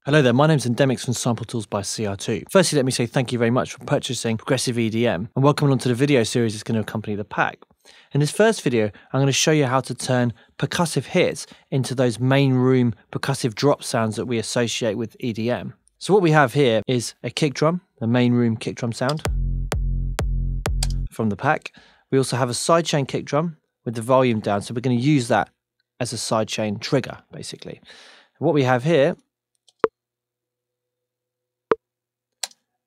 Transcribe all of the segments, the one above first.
Hello there, my name's Endemics from Sample Tools by CR2. Firstly, let me say thank you very much for purchasing Progressive EDM and welcome along to the video series that's going to accompany the pack. In this first video, I'm going to show you how to turn percussive hits into those main room percussive drop sounds that we associate with EDM. So what we have here is a kick drum, a main room kick drum sound from the pack. We also have a sidechain kick drum with the volume down, so we're going to use that as a sidechain trigger, basically. What we have here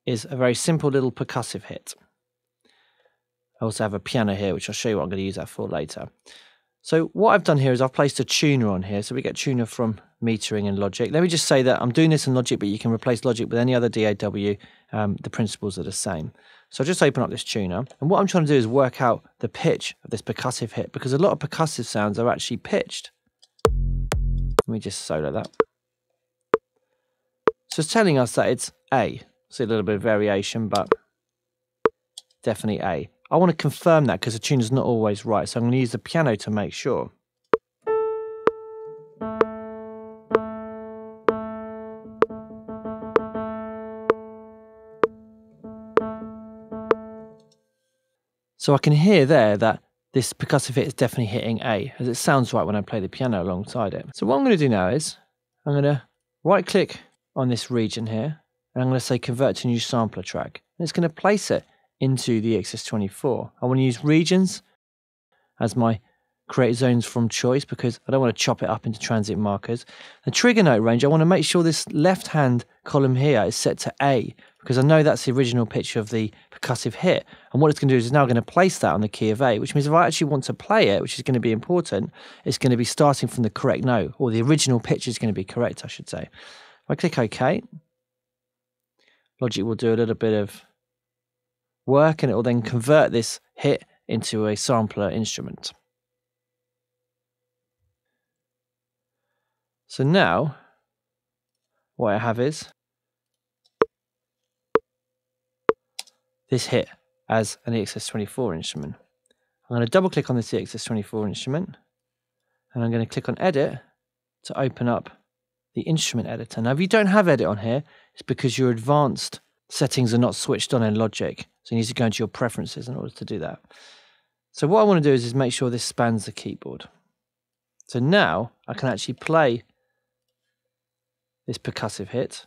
is a very simple little percussive hit. I also have a piano here, which I'll show you what I'm going to use that for later. So what I've done here is I've placed a tuner on here. So we get tuner from metering in Logic. Let me just say that I'm doing this in Logic, but you can replace Logic with any other DAW. The principles are the same. So I'll just open up this tuner. And what I'm trying to do is work out the pitch of this percussive hit, because a lot of percussive sounds are actually pitched. Let me just solo that. So it's telling us that it's A. See a little bit of variation, but definitely A. I want to confirm that because the tuner's not always right, so I'm going to use the piano to make sure. So I can hear there that this percussive hit is definitely hitting A, as it sounds right when I play the piano alongside it. So what I'm going to do now is I'm going to right-click on this region here, and I'm going to say convert to new sampler track. And it's going to place it into the XS24. I want to use regions as my create zones from choice because I don't want to chop it up into transient markers. The trigger note range, I want to make sure this left-hand column here is set to A because I know that's the original pitch of the percussive hit. And what it's going to do is now going to place that on the key of A, which means if I actually want to play it, which is going to be important, it's going to be starting from the correct note, or the original pitch is going to be correct, I should say. If I click OK, Logic will do a little bit of work and it will then convert this hit into a sampler instrument. So now what I have is this hit as an EXS24 instrument. I'm going to double click on this EXS24 instrument and I'm going to click on Edit to open up the instrument editor. Now if you don't have Edit on here, it's because your advanced settings are not switched on in Logic. So you need to go into your preferences in order to do that. So what I want to do is make sure this spans the keyboard. So now I can actually play this percussive hit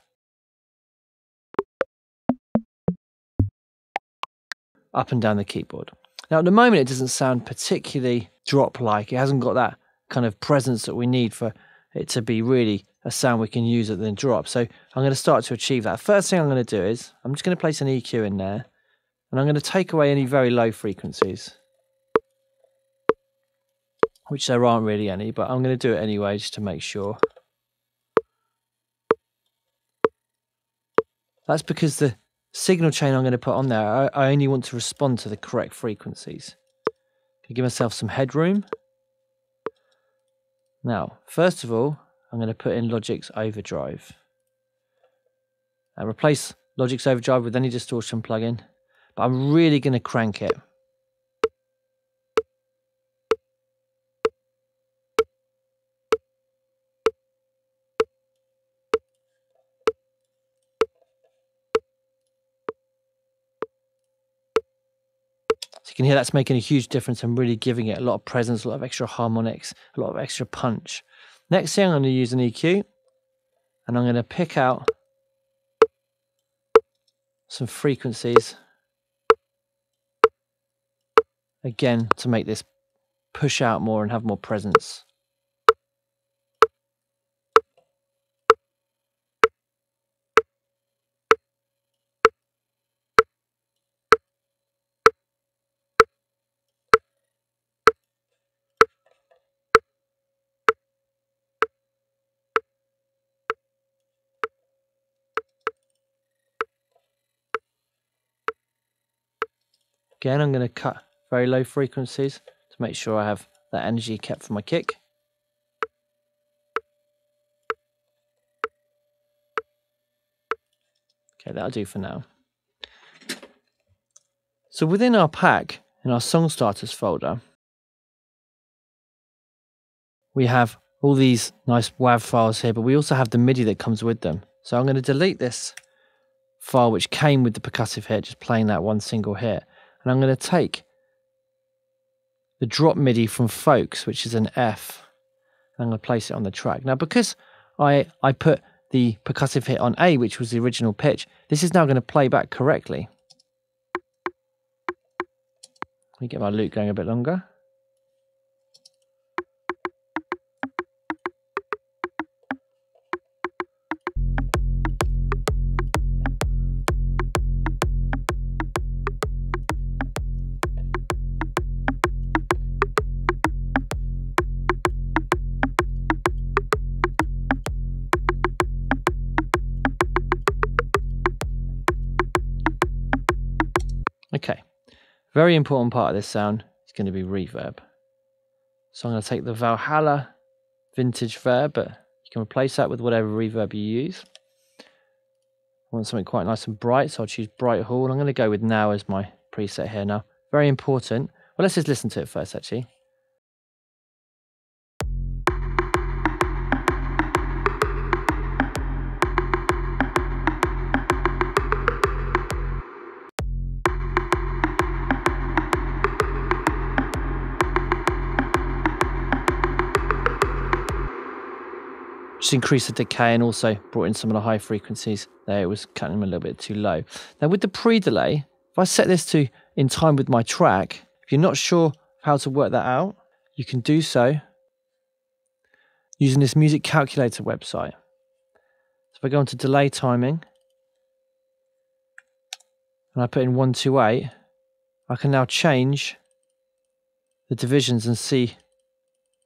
up and down the keyboard. Now at the moment it doesn't sound particularly drop-like. It hasn't got that kind of presence that we need for it to be really a sound we can use at the drop. So I'm going to start to achieve that. First thing I'm going to do is I'm just going to place an EQ in there and I'm going to take away any very low frequencies, which there aren't really any, but I'm going to do it anyway just to make sure. That's because the signal chain I'm going to put on there, I only want to respond to the correct frequencies. Can give myself some headroom. Now, first of all, I'm going to put in Logic's Overdrive. And replace Logic's Overdrive with any distortion plugin, but I'm really going to crank it. So you can hear that's making a huge difference and really giving it a lot of presence, a lot of extra harmonics, a lot of extra punch. Next thing I'm going to use an EQ and I'm going to pick out some frequencies again to make this push out more and have more presence. Again, I'm going to cut very low frequencies to make sure I have that energy kept for my kick. Okay, that'll do for now. So within our pack, in our song starters folder, we have all these nice WAV files here, but we also have the MIDI that comes with them. So I'm going to delete this file which came with the percussive hit, just playing that one single hit. And I'm going to take the drop MIDI from Folks, which is an F, and I'm going to place it on the track. Now, because I put the percussive hit on A, which was the original pitch, this is now going to play back correctly. Let me get my loop going a bit longer. Okay, very important part of this sound is going to be reverb. So I'm going to take the Valhalla vintage verb, but you can replace that with whatever reverb you use. I want something quite nice and bright, so I'll choose Bright Hall. I'm going to go with Now as my preset here now. Very important. Well, let's just listen to it first, actually. Just increased the decay and also brought in some of the high frequencies there. It was cutting them a little bit too low. Now with the pre-delay, if I set this to in time with my track, if you're not sure how to work that out, you can do so using this music calculator website. So if I go into delay timing and I put in 128, I can now change the divisions and see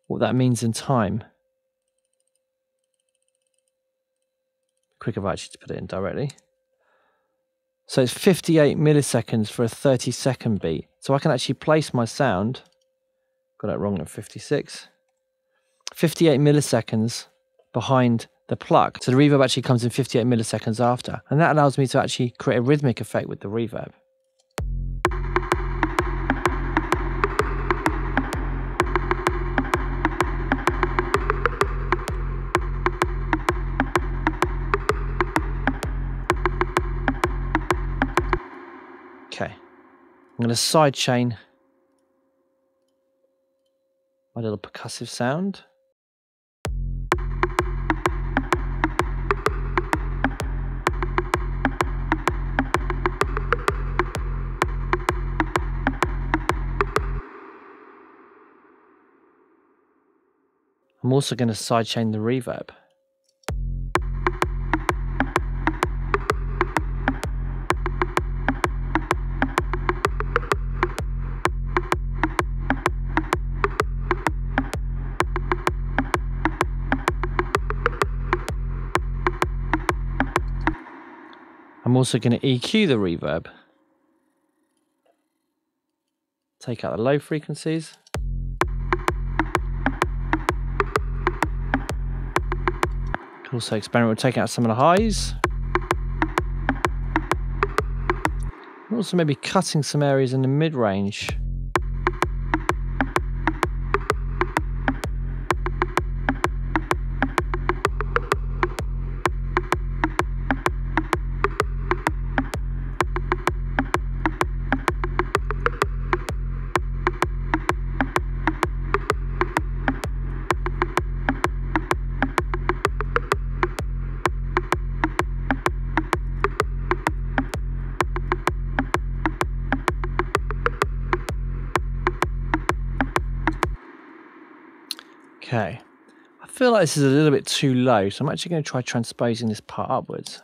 what that means in time. Quicker if I actually put it in directly. So it's 58 milliseconds for a 30-second beat. So I can actually place my sound, got that wrong at 56, 58 milliseconds behind the pluck. So the reverb actually comes in 58 milliseconds after. And that allows me to actually create a rhythmic effect with the reverb. Okay, I'm going to sidechain my little percussive sound. I'm also going to sidechain the reverb. I'm also going to EQ the reverb. Take out the low frequencies. Can also experiment with taking out some of the highs. And also maybe cutting some areas in the mid-range. Okay, I feel like this is a little bit too low, so I'm actually going to try transposing this part upwards.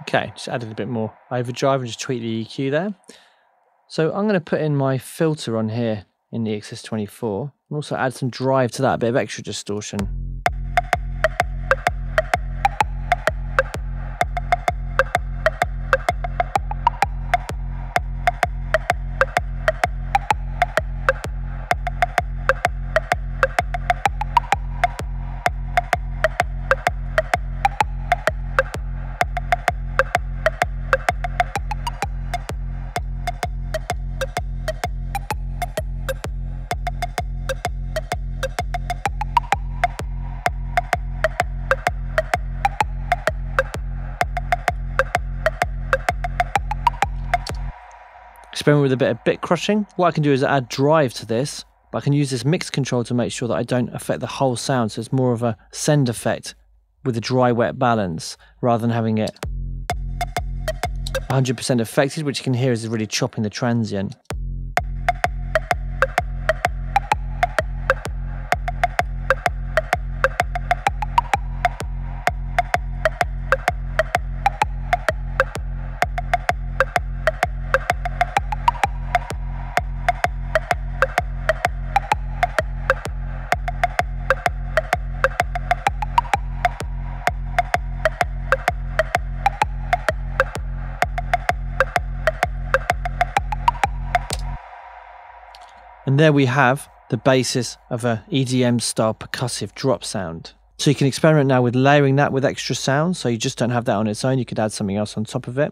Okay, just added a bit more overdrive and just tweak the EQ there. So I'm going to put in my filter on here in the XS24 and also add some drive to that, a bit of extra distortion. Experiment with a bit of bit crushing. What I can do is add drive to this, but I can use this mix control to make sure that I don't affect the whole sound. So it's more of a send effect with a dry wet balance rather than having it 100% affected, which you can hear is really chopping the transient. And there we have the basis of a EDM style percussive drop sound. So you can experiment now with layering that with extra sounds, so you just don't have that on its own, you could add something else on top of it.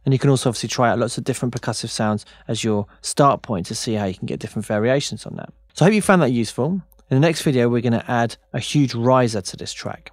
And you can also obviously try out lots of different percussive sounds as your start point to see how you can get different variations on that. So I hope you found that useful. In the next video we're going to add a huge riser to this track.